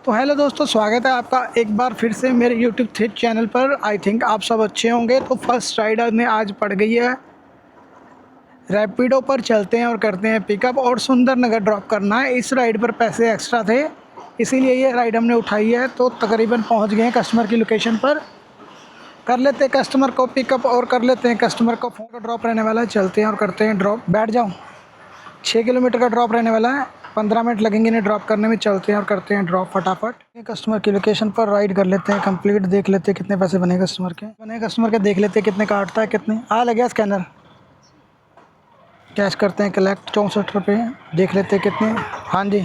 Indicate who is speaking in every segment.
Speaker 1: तो हेलो दोस्तों, स्वागत है आपका एक बार फिर से मेरे यूट्यूब चैनल पर। आई थिंक आप सब अच्छे होंगे। तो फर्स्ट राइडर में आज पड़ गई है। रैपिडो पर चलते हैं और करते हैं पिकअप और सुंदर नगर ड्रॉप करना है। इस राइड पर पैसे एक्स्ट्रा थे, इसीलिए ये राइड हमने उठाई है। तो तकरीबन पहुंच गए हैं कस्टमर की लोकेशन पर। कर लेते हैं कस्टमर को पिकअप और कर लेते हैं कस्टमर को फ़ोन का ड्रॉप रहने वाला है। चलते हैं और करते हैं ड्रॉप। बैठ जाओ। 6 किलोमीटर का ड्रॉप रहने वाला है। 15 मिनट लगेंगे इन्हें ड्रॉप करने में। चलते हैं और करते हैं ड्रॉप फटाफट। कस्टमर की लोकेशन पर राइड कर लेते हैं कंप्लीट। देख लेते हैं कितने पैसे बने कस्टमर के देख लेते हैं कितने काटता है। कितने लग गया स्कैनर। कैश करते हैं कलेक्ट 64 रुपये। देख लेते हैं कितने। हाँ जी,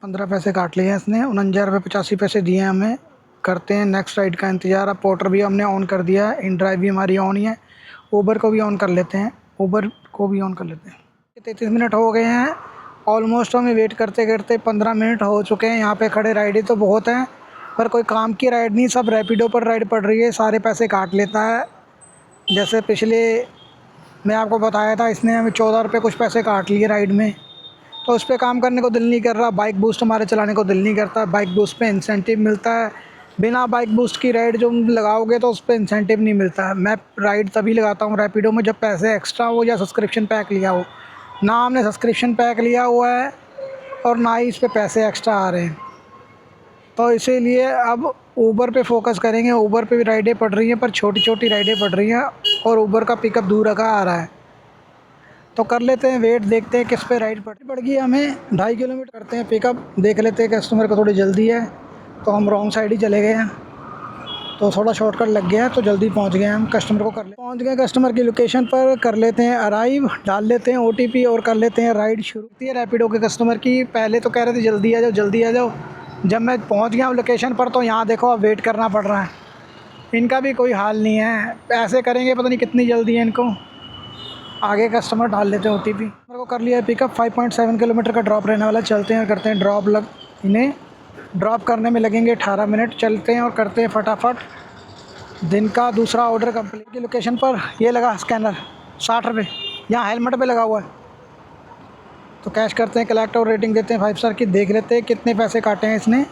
Speaker 1: 15 पैसे काट लिए हैं इसने। 49 रुपये 85 पैसे दिए हैं हमें। करते हैं नेक्स्ट राइड का इंतज़ार। अब पोर्टर भी हमने ऑन कर दिया है। इन ड्राइव भी हमारी ऑन ही है। ऊबर को भी ऑन कर लेते हैं। 33 मिनट हो गए हैं ऑलमोस्ट। हमें वेट करते करते 15 मिनट हो चुके हैं। यहाँ पे खड़े। राइडें तो बहुत हैं पर कोई काम की राइड नहीं, सब रैपिडो पर राइड पड़ रही है। सारे पैसे काट लेता है। जैसे पिछले मैं आपको बताया था, इसने हमें 14 रुपये कुछ पैसे काट लिए राइड में। तो उस पर काम करने को दिल नहीं कर रहा। बाइक बूस्ट हमारे चलाने को दिल नहीं करता। बाइक बूस्ट पे इंसेंटिव मिलता है। बिना बाइक बूस्ट की राइड जो लगाओगे तो उस पर इंसेंटिव नहीं मिलता है। मैं राइड तभी लगाता हूँ रैपिडो में जब पैसे एक्स्ट्रा हो या सब्सक्रिप्शन पैक लिया हो। ना हमने सब्सक्रिप्शन पैक लिया हुआ है और ना ही इस पे पैसे एक्स्ट्रा आ रहे हैं। तो इसीलिए अब ऊबर पे फोकस करेंगे। ऊबर पे भी राइडें पड़ रही हैं पर छोटी छोटी राइडें पड़ रही हैं और ऊबर का पिकअप दूर का आ रहा है। तो कर लेते हैं वेट, देखते हैं किस पे राइड पड़ गई। हमें 2.5 किलोमीटर करते हैं पिकअप। देख लेते हैं कस्टमर को थोड़ी जल्दी है तो हम रॉन्ग साइड ही चले गए हैं। तो थोड़ा शॉर्टकट लग गया है तो जल्दी पहुंच गए हम। कस्टमर को पहुंच गए कस्टमर की लोकेशन पर। कर लेते हैं अराइव, डाल लेते हैं OTP और कर लेते हैं राइड शुरू। है रैपिडो के कस्टमर की। पहले तो कह रहे थे जल्दी आ जाओ जल्दी आ जाओ। जब मैं पहुंच गया हूँ लोकेशन पर तो यहाँ देखो अब वेट करना पड़ रहा है। इनका भी कोई हाल नहीं है। ऐसे करेंगे पता नहीं कितनी जल्दी है इनको। आगे कस्टमर डाल लेते हैं OTP। मेरे को कर लिया है पिकअप। 5.7 किलोमीटर का ड्रॉप रहने वाला। चलते हैं करते हैं ड्रॉप। इन्हें ड्रॉप करने में लगेंगे 18 मिनट। चलते हैं और करते हैं फटाफट। दिन का दूसरा ऑर्डर कंप्लीट। की लोकेशन पर ये लगा स्कैनर 60 रुपये। यहाँ हेलमेट पे लगा हुआ है। तो कैश करते हैं कलेक्ट और रेटिंग देते हैं 5 स्टार की। देख लेते हैं कितने पैसे काटे हैं इसने।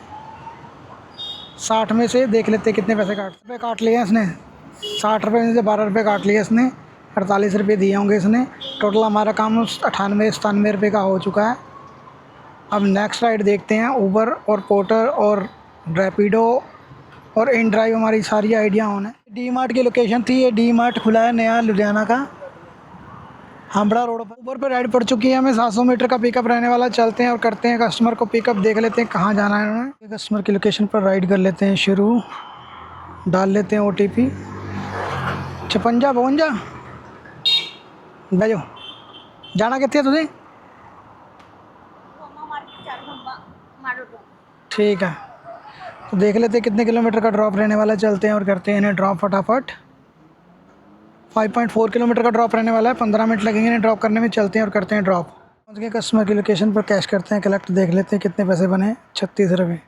Speaker 1: 60 में से देख लेते हैं कितने पैसे काट लिए हैं इसने। 60 रुपये में से 12 रुपये काट लिए इसने। 48 रुपये दिए होंगे इसने। टोटल हमारा काम 98-97 रुपये का हो चुका है। अब नेक्स्ट राइड देखते हैं। ऊबर और पोर्टर और रैपिडो और इन ड्राइव हमारी सारी आइडिया ऑन है। DMart की लोकेशन थी। ये DMart खुला है नया लुधियाना का, हामड़ा रोड पर। ऊबर पर राइड पड़ चुकी है। हमें 700 मीटर का पिकअप रहने वाला। चलते हैं और करते हैं कस्टमर को पिकअप। देख लेते हैं कहाँ जाना है उन्होंने। कस्टमर की लोकेशन पर राइड कर लेते हैं शुरू। डाल लेते हैं OTP 56-52। बैजो जाना कितने तुझे। ठीक है, तो देख लेते हैं कितने किलोमीटर का ड्रॉप रहने वाला। चलते हैं और करते हैं इन्हें ड्रॉप फटाफट। 5.4 किलोमीटर का ड्रॉप रहने वाला है। 15 मिनट लगेंगे इन्हें ड्रॉप करने में। चलते हैं और करते हैं ड्रॉप। पहुंच गए कस्टमर की लोकेशन पर। कैश करते हैं कलेक्ट। देख लेते हैं कितने पैसे बने। 36 रुपये।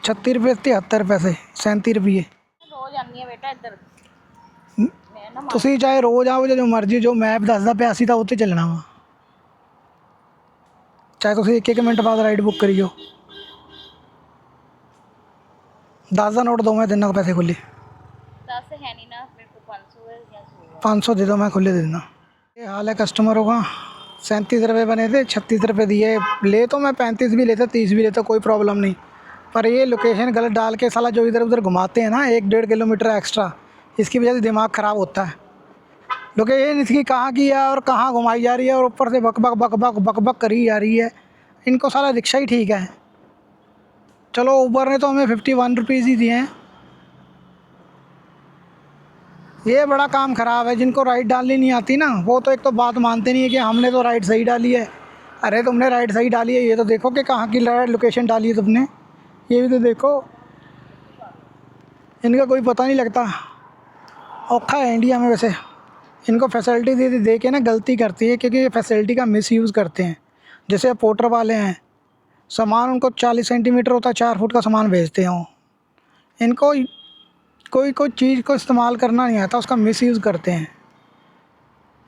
Speaker 1: 36 रुपये 73 पैसे 37 रुपये। ਤੁਸੀਂ ਚਾਹੇ ਰੋਜ਼ ਆਓ जो मर्जी, जो मैप ਦੱਸਦਾ ਪਿਆ ਸੀ ਤਾਂ ਉੱਥੇ ਚੱਲਣਾ ਵਾ। ਚਾਹੇ ਤੁਸੀਂ 1-1 ਮਿੰਟ ਬਾਅਦ ਰਾਈਡ बुक करी जाओ। 10 ਦਾ नोट दो, मैं देना पैसे खुले।
Speaker 2: 10 है नहीं ना मेरे को। 500 है या
Speaker 1: 500 दे दो, मैं खुले दे देना। ये हाल है कस्टमरों का। 37 रुपये बने थे, 36 रुपये दिए। ले तो मैं 35 भी लेता 30 भी लेता, कोई प्रॉब्लम नहीं। पर ये लोकेशन गलत डाल के साला जो इधर उधर घुमाते हैं ना 1-1.5 किलोमीटर एक्स्ट्रा, इसकी वजह से दिमाग ख़राब होता है। लोकेशन इसकी कहाँ की है और कहाँ घुमाई जा रही है और ऊपर से बक बक बक बक बक बक करी जा रही है। इनको साला रिक्शा ही ठीक है। चलो ऊबर ने तो हमें 51 रुपीज़ ही दिए हैं। ये बड़ा काम ख़राब है। जिनको राइड डालनी नहीं आती ना वो तो एक तो बात मानते नहीं है कि हमने तो राइड सही डाली है। अरे तुमने राइड सही डाली है ये तो देखो कि कहाँ की लोकेशन डाली है तुमने, ये भी तो देखो। इनका कोई पता नहीं लगता। औखा है इंडिया में। वैसे इनको फैसिलिटी दे के ना गलती करती है, क्योंकि ये फैसिलिटी का मिसयूज़ करते हैं। जैसे पोर्टर वाले हैं, सामान उनको 40 सेंटीमीटर होता है, 4 फुट का सामान भेजते हैं। इनको कोई चीज़ को इस्तेमाल करना नहीं आता, उसका मिसयूज़ करते हैं।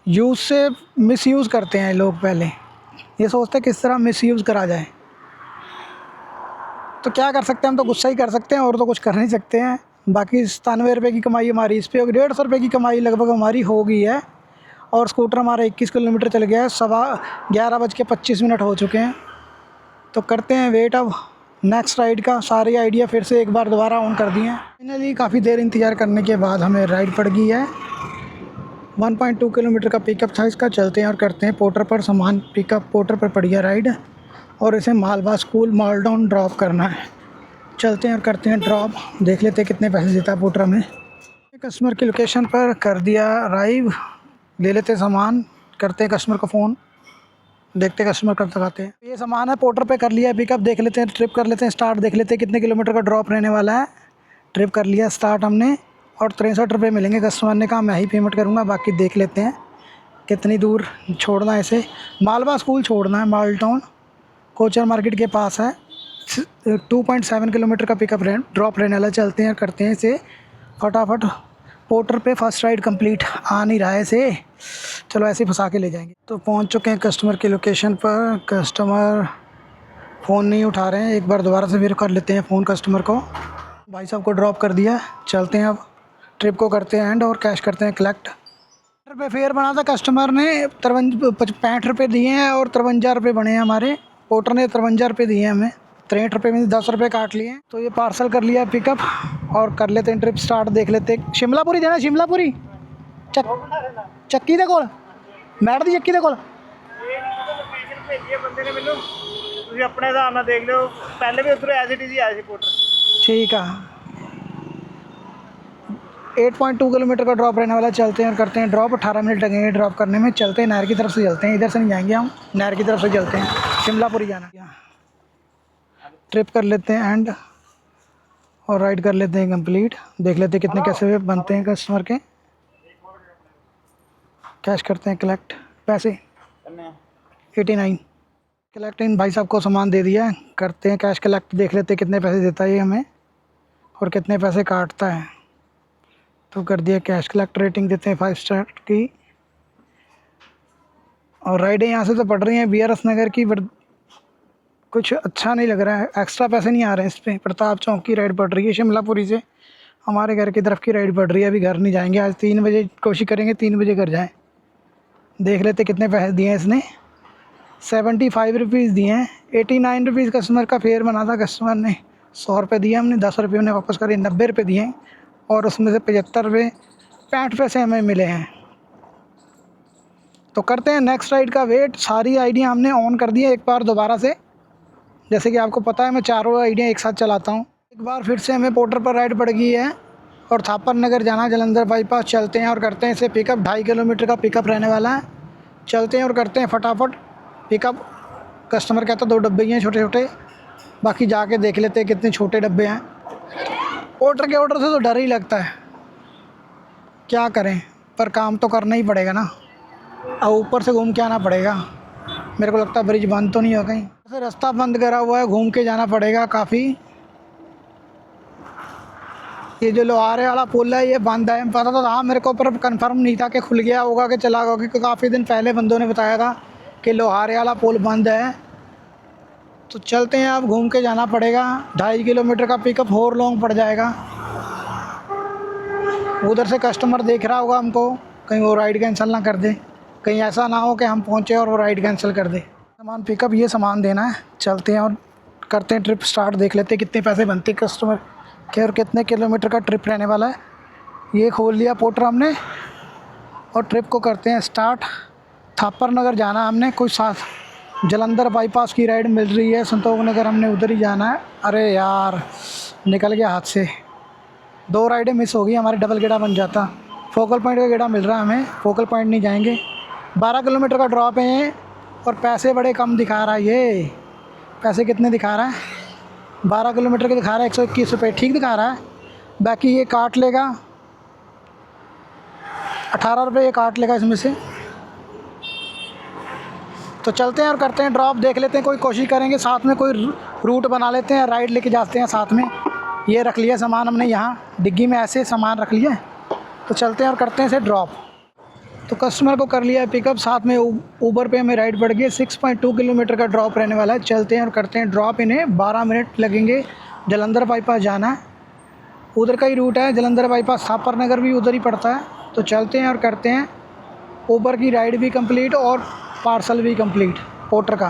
Speaker 1: यूज़ से मिसयूज़ करते हैं लोग। पहले ये सोचते हैं किस तरह मिसयूज़ करा जाए। तो क्या कर सकते हैं, हम तो गुस्सा ही कर सकते हैं और तो कुछ कर नहीं सकते हैं। बाकी 97 रुपये की कमाई हमारी इस पर होगी, 150 रुपये की कमाई लगभग हमारी हो गई है। और स्कूटर हमारा 21 किलोमीटर चल गया है, 11:25 हो चुके हैं। तो करते हैं वेट अब नेक्स्ट राइड का। सारी आइडिया फिर से एक बार दोबारा ऑन कर दिए हैं। फाइनली काफ़ी देर इंतज़ार करने के बाद हमें राइड पड़ गई है। 1.2 किलोमीटर का पिकअप था इसका। चलते हैं और करते हैं पोर्टर पर सामान पिकअप। पोर्टर पर पड़ गया राइड और इसे मालवा स्कूल मालडाउन ड्रॉप करना है। चलते हैं और करते हैं ड्रॉप। देख लेते हैं कितने पैसे देता है पोर्टर हमें। कस्टमर की लोकेशन पर कर दिया अराइव। ले लेते सामान, करते हैं कस्टमर को फ़ोन, देखते हैं कस्टमर कब तक आते हैं। ये सामान है पोर्टर पे कर लिया है पिकअप। देख लेते हैं, ट्रिप कर लेते हैं स्टार्ट। देख लेते हैं कितने किलोमीटर का ड्रॉप रहने वाला है। ट्रिप कर लिया स्टार्ट हमने और 63 रुपये मिलेंगे। कस्टमर ने कहा मैं ही पेमेंट करूँगा, बाकी देख लेते हैं कितनी दूर छोड़ना है इसे। मालवा स्कूल छोड़ना है, माल टाउन कोचर मार्केट के पास है। 2.7 किलोमीटर का पिकअप ड्रॉप रहने वाला। चलते हैं, करते हैं इसे फटाफट। पोर्टर पे फर्स्ट राइड कंप्लीट आ नहीं रहा है इसे, चलो ऐसे ही फंसा के ले जाएंगे। तो पहुंच चुके हैं कस्टमर की लोकेशन पर। कस्टमर फ़ोन नहीं उठा रहे हैं, एक बार दोबारा से फिर कर लेते हैं फ़ोन कस्टमर को। भाई साहब को ड्रॉप कर दिया। चलते हैं अब ट्रिप को करते हैं एंड और कैश करते हैं कलेक्ट। रुपये फेयर बना था कस्टमर ने, 65 रुपये दिए हैं और 53 रुपये बने हैं हमारे। पोर्टर ने 53 रुपये दिए हैं हमें, 63 रुपये में 10 रुपये काट लिए हैं। तो ये पार्सल कर लिया पिकअप और कर लेते हैं ट्रिप स्टार्ट। देख लेते हैं शिमलापुरी देना, शिमलापुरी ਚੱਕੀ ਦੇ ਕੋਲ, ਮੈਟ ਦੀ ਚੱਕੀ ਦੇ ਕੋਲ।
Speaker 3: ਬੰਦੇ ਨੇ ਮੈਨੂੰ ਤੁਸੀਂ ਆਪਣੇ ਹਿਸਾਬ ਨਾਲ ਦੇਖ ਲਿਓ, ਪਹਿਲੇ ਵੀ ਉਧਰੋਂ ਐਜ਼ ਇਟ ਇਜ਼ ਹੀ ਆਇਆ ਸੀ पोर्टर।
Speaker 1: ठीक है, 8.2 किलोमीटर का ड्रॉप रहने वाला। चलते हैं और करते हैं ड्रॉप। 18 मिनट लगेंगे ड्रॉप करने में। चलते हैं नहर की तरफ से, चलते हैं, इधर से नहीं जाएंगे हम, नहर की तरफ से चलते हैं। शिमलापुरी जाना, ट्रिप कर लेते हैं एंड और राइड कर लेते हैं कंप्लीट। देख लेते हैं कितने कैसे बनते हैं कस्टमर के। कैश करते हैं कलेक्ट। पैसे 89 कलेक्ट इन। भाई साहब को सामान दे दिया है। करते हैं कैश कलेक्ट। देख लेते हैं कितने पैसे देता है ये हमें और कितने पैसे काटता है। तो कर दिया कैश कलेक्ट। रेटिंग देते हैं 5 स्टार की। और राइडें यहाँ से तो पड़ रही हैं BRS नगर की, बट कुछ अच्छा नहीं लग रहा है, एक्स्ट्रा पैसे नहीं आ रहे हैं इस पर। प्रताप चौक की राइड पड़ रही है, शिमलापुरी से हमारे घर की तरफ की राइड पड़ रही है। अभी घर नहीं जाएंगे, आज 3 बजे कोशिश करेंगे 3 बजे घर जाएँ। देख लेते कितने पैसे दिए हैं इसने। 75 रुपीज़ दिए हैं। 89 रुपीज़ कस्टमर का फेयर बना था। कस्टमर ने 100 रुपये दिए, हमने 10 रुपये उन्हें वापस करे, 90 रुपये दिए हैं और उसमें से 75 रुपये 65 पैसे हमें मिले हैं। तो करते हैं नेक्स्ट राइड का वेट। सारी आइडिया हमने ऑन कर दी है एक बार दोबारा से। जैसे कि आपको पता है मैं चारों आइडिया एक साथ चलाता हूँ। एक बार फिर से हमें पोर्टर पर राइड पड़ गई है और थापर नगर जाना, जलंधर बाईपास। चलते हैं और करते हैं इसे पिकअप। 2.5 किलोमीटर का पिकअप रहने वाला है। चलते हैं और करते हैं फटाफट पिकअप। कस्टमर कहता 2 डब्बे ही हैं छोटे छोटे, बाकी जाके देख लेते हैं कितने छोटे डब्बे हैं। पोर्टर के ऑर्डर से तो डर ही लगता है, क्या करें, पर काम तो करना ही पड़ेगा ना। और ऊपर से घूम के आना पड़ेगा। मेरे को लगता है ब्रिज बंद तो नहीं हो कहीं, ऐसे रास्ता बंद करा हुआ है, घूम के जाना पड़ेगा काफ़ी। ये जो लोहारे वाला पुल है ये बंद है। पता तो था मेरे को, पर कंफर्म नहीं था कि खुल गया होगा कि चला होगा, क्योंकि काफ़ी दिन पहले बंदों ने बताया था कि लोहारे वाला पुल बंद है। तो चलते हैं, अब घूम के जाना पड़ेगा। 2.5 किलोमीटर का पिकअप और लॉन्ग पड़ जाएगा। उधर से कस्टमर देख रहा होगा हमको, कहीं वो राइड कैंसिल ना कर दे, कहीं ऐसा ना हो कि हम पहुँचे और वो राइड कैंसिल कर दे। सामान पिकअप, ये सामान देना है। चलते हैं और करते हैं ट्रिप स्टार्ट। देख लेते हैं कितने पैसे बनते हैं कस्टमर के और कितने किलोमीटर का ट्रिप रहने वाला है। ये खोल लिया पोर्टर हमने और ट्रिप को करते हैं स्टार्ट। थापर नगर जाना हमने, कुछ साथ जलंधर बाईपास की राइड मिल रही है, संतोष नगर हमने उधर ही जाना है। अरे यार निकल गया हाथ से, 2 राइडें मिस हो गई, हमारे डबल गेड़ा बन जाता। फोकल पॉइंट का गेड़ा मिल रहा है हमें, फोकल पॉइंट नहीं जाएंगे। 12 किलोमीटर का ड्रॉप है और पैसे बड़े कम दिखा रहा है। ये पैसे कितने दिखा रहा है? 12 किलोमीटर के दिखा रहा है 121 रुपये, ठीक दिखा रहा है। बाकी ये काट लेगा 18 रुपये, ये काट लेगा इसमें से। तो चलते हैं और करते हैं ड्रॉप। देख लेते हैं, कोई कोशिश करेंगे साथ में कोई रूट बना लेते हैं, राइड लेके जाते हैं साथ में। ये रख लिया सामान हमने यहाँ डिग्गी में, ऐसे सामान रख लिया। तो चलते हैं और करते हैं इसे ड्रॉप। तो कस्टमर को कर लिया है पिकअप, साथ में ऊबर पे हमें राइड पड़ गई। 6.2 किलोमीटर का ड्रॉप रहने वाला है। चलते हैं और करते हैं ड्रॉप। इन्हें 12 मिनट लगेंगे। जलंधर बाईपास जाना है, उधर का ही रूट है। जलंधर बाईपास थापर नगर भी उधर ही पड़ता है। तो चलते हैं और करते हैं ऊबर की राइड भी कंप्लीट और पार्सल भी कंप्लीट पोर्टर का।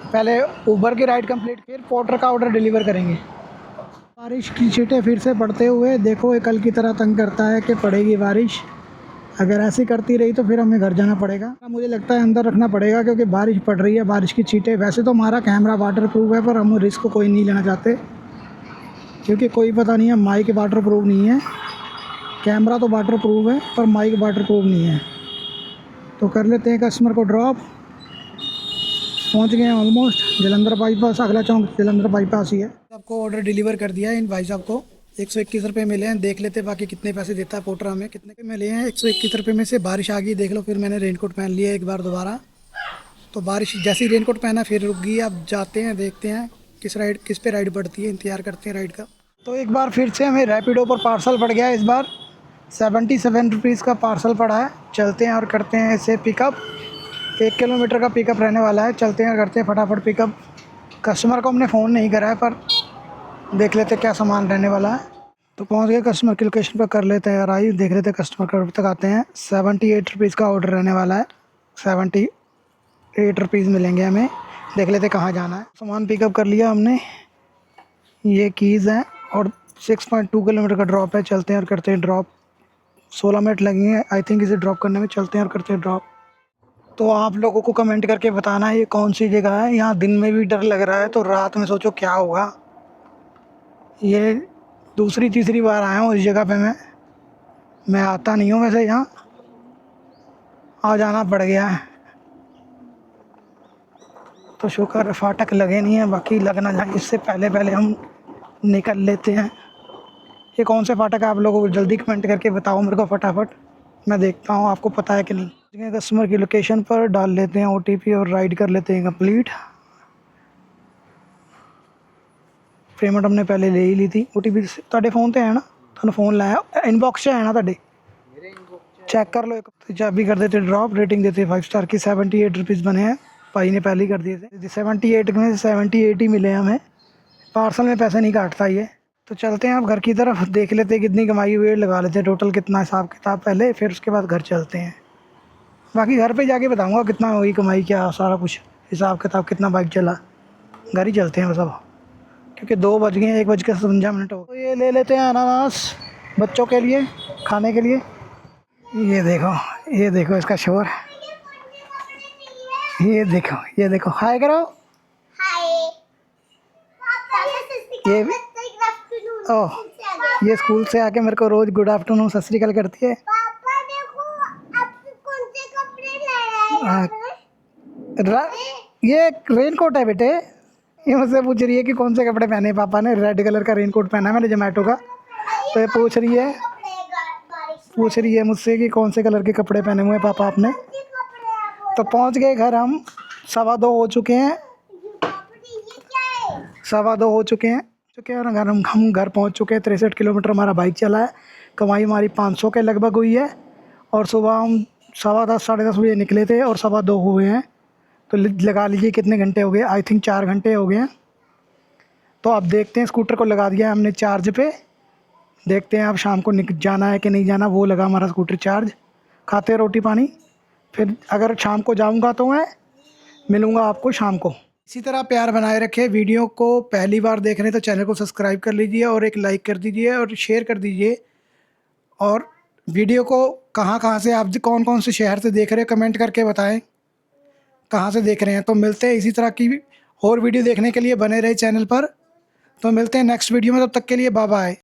Speaker 1: पहले ऊबर की राइड कंप्लीट, फिर पोर्टर का ऑर्डर डिलीवर करेंगे। बारिश की छींटें फिर से पड़ते हुए, देखो ये कल की तरह तंग करता है कि पड़ेगी बारिश। अगर ऐसी करती रही तो फिर हमें घर जाना पड़ेगा। मुझे लगता है अंदर रखना पड़ेगा क्योंकि बारिश पड़ रही है, बारिश की छींटें। वैसे तो हमारा कैमरा वाटर प्रूफ है, पर हम रिस्क कोई नहीं लेना चाहते क्योंकि कोई पता नहीं है। माइक वाटर प्रूफ नहीं है, कैमरा तो वाटर प्रूफ है पर माइक वाटर प्रूफ नहीं है। तो कर लेते हैं कस्टमर को ड्रॉप। पहुंच गए हैं ऑलमोस्ट जलंधर बाईपास। अगला चौक जलंधर बाईपास ही है। सबको ऑर्डर डिलीवर कर दिया है इन भाई साहब को। 121 रुपये मिले हैं। देख लेते बाकी कितने पैसे देता है पोर्टर हमें। कितने के मिले हैं? 121 रुपये में से बारिश आ गई, देख लो। फिर मैंने रेनकोट पहन लिया एक बार दोबारा। तो बारिश जैसे ही रेनकोट पहना फिर रुक गई। अब जाते हैं, देखते हैं किस पे राइड पड़ती है, इंतज़ार करते हैं राइड का। तो एक बार फिर से हमें रैपिडो पर पार्सल पड़ गया है। इस बार 77 रुपीज़ का पार्सल पड़ा है। चलते हैं और करते हैं इसे पिकअप। 1 किलोमीटर का पिकअप रहने वाला है। चलते हैं और करते हैं फटाफट पिकअप। कस्टमर को हमने फ़ोन नहीं करा है, पर देख लेते क्या सामान रहने वाला है। तो पहुंच गए कस्टमर की लोकेशन पर, कर लेते हैं यार आई। देख लेते कस्टमर कब तक आते हैं। 78 रुपीज़ का ऑर्डर रहने वाला है। 78 रुपीज़ मिलेंगे हमें। देख लेते कहाँ जाना है। सामान पिकअप कर लिया हमने, ये कीज़ हैं और 6.2 किलोमीटर का ड्रॉप है। चलते हैं और करते हैं ड्रॉप। 16 मिनट लगेंगे आई थिंक इसे ड्रॉप करने में। चलते हैं और करते हैं ड्रॉप। तो आप लोगों को कमेंट करके बताना ये कौन सी जगह है। यहाँ दिन में भी डर लग रहा है तो रात में सोचो क्या होगा। ये दूसरी तीसरी बार आया हूँ इस जगह पे। मैं आता नहीं हूँ वैसे, यहाँ आ जाना पड़ गया है। तो शुक्र फाटक लगे नहीं है, बाकी लगना जाए इससे पहले हम निकल लेते हैं। ये कौन से फाटक है आप लोगों को जल्दी कमेंट करके बताओ मेरे को फटाफट, मैं देखता हूँ आपको पता है कि नहीं। कस्टमर की लोकेशन पर डाल लेते हैं OTP और राइड कर लेते हैं कंप्लीट। पेमेंट हमने पहले ले ही ली थी। OTP ਤੁਹਾਡੇ फ़ोन ਤੇ है ना, ਤੁਹਾਨੂੰ फ़ोन लाया इनबॉक्स है ना ਤੁਹਾਡੇ, चेक कर लो। एक चाबी कर देते ड्रॉप। रेटिंग देते 5 स्टार की। 78 रुपीज़ बने हैं, भाई ने पहले ही कर दिए थे। 78 में 78 ही मिले हमें। पार्सल में पैसे नहीं काटता ये। तो चलते हैं आप घर की तरफ, देख लेते हैं कितनी कमाई हुई है, लगा लेते हैं टोटल कितना हिसाब किताब पहले, फिर उसके बाद घर चलते हैं। बाकी घर पे जाके बताऊंगा कितना हुई कमाई, क्या सारा कुछ हिसाब किताब, कितना बाइक चला। घर ही चलते हैं बस अब, क्योंकि 2 बज गए, 1:57 हो। तो ये ले लेते हैं अनानास बच्चों के लिए खाने के लिए। ये देखो इसका शोर। ये देखो हाय करो। ये ओह, ये स्कूल से आके मेरे को रोज गुड आफ्टरनून सत श्री अकाल करती है।
Speaker 4: पापा देखो आपने कौन से कपड़े लाए हैं?
Speaker 1: ये रेनकोट है बेटे। ये मुझसे पूछ रही है कि कौन से कपड़े पहने पापा ने। रेड कलर का रेनकोट पहना है मैंने जोमेटो का। तो ये पूछ रही है मुझसे कि कौन से कलर के कपड़े पहने हुए हैं पापा आपने। तो पहुंच गए घर हम। 2:15 हो चुके हैं। 2:15 हो चुके हैं और हम घर पहुंच चुके हैं। 63 किलोमीटर हमारा बाइक चला है। कमाई हमारी 500 के लगभग हुई है। और सुबह हम 10:15 साढ़े 10 बजे निकले थे और 2:15 हुए हैं। तो लगा लीजिए कितने घंटे हो गए, आई थिंक 4 घंटे हो गए हैं। तो अब देखते हैं, स्कूटर को लगा दिया है हमने चार्ज पे। देखते हैं अब शाम को जाना है कि नहीं जाना। वो लगा हमारा स्कूटर चार्ज। खाते रोटी पानी, फिर अगर शाम को जाऊंगा तो मैं मिलूंगा आपको शाम को। इसी तरह प्यार बनाए रखें। वीडियो को पहली बार देख रहे हैं तो चैनल को सब्सक्राइब कर लीजिए और एक लाइक कर दीजिए और शेयर कर दीजिए। और वीडियो को कहाँ से आप कौन कौन से शहर से देख रहे हैं कमेंट करके बताएं कहाँ से देख रहे हैं। तो मिलते हैं इसी तरह की और वीडियो देखने के लिए बने रहे चैनल पर। तो मिलते हैं नेक्स्ट वीडियो में, तब तक के लिए बाय बाय।